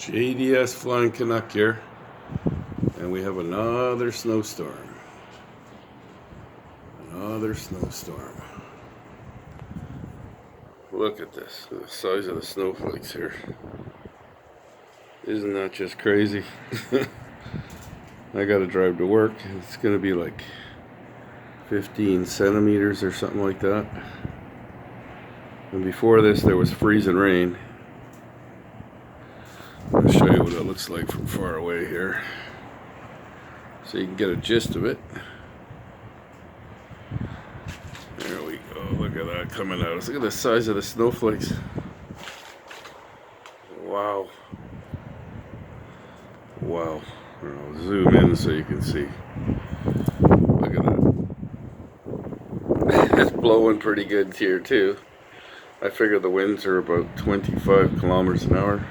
JDS Flying Canuck here, and we have another snowstorm. Another snowstorm. Look at this, the size of the snowflakes here. Isn't that just crazy? I gotta drive to work. It's gonna be like 15 centimeters or something like that. And before this, there was freezing rain. I'll show you what it looks like from far away here, so you can get a gist of it. There we go. Look at that coming out. Look at the size of the snowflakes. Wow. Wow. I'll zoom in so you can see. Look at that. It's blowing pretty good here too. I figure the winds are about 25 kilometers an hour.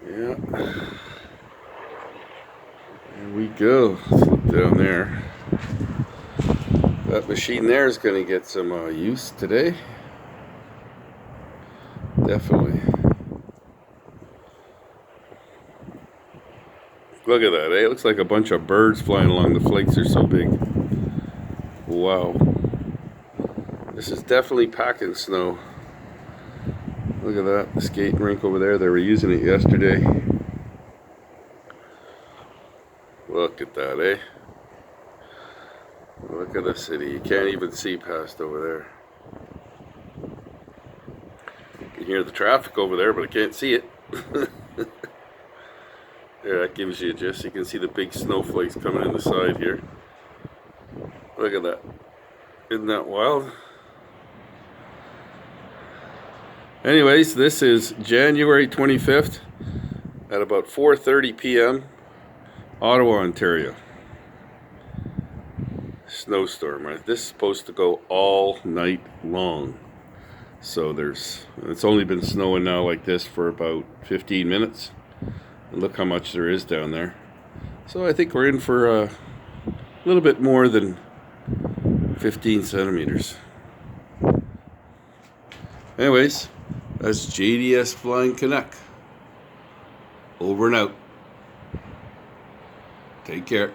Yeah. There we go. Let's look down there. That machine there is going to get some use today. Definitely. Look at that, eh? It looks like a bunch of birds flying along. The flakes are so big. Wow. This is definitely packing snow. Look at that, the skating rink over there. They were using it yesterday. Look at that, eh? Look at the city. You can't even see past over there. You can hear the traffic over there, but I can't see it. Yeah, that gives you a gist. You can see the big snowflakes coming in the side here. Look at that. Isn't that wild? Anyways, this is January 25th at about 4:30 p.m. Ottawa, Ontario. Snowstorm, right? This is supposed to go all night long. So it's only been snowing now like this for about 15 minutes. And look how much there is down there. So I think we're in for a little bit more than 15 centimeters. Anyways, that's JDS Flying Canuck. Over and out. Take care.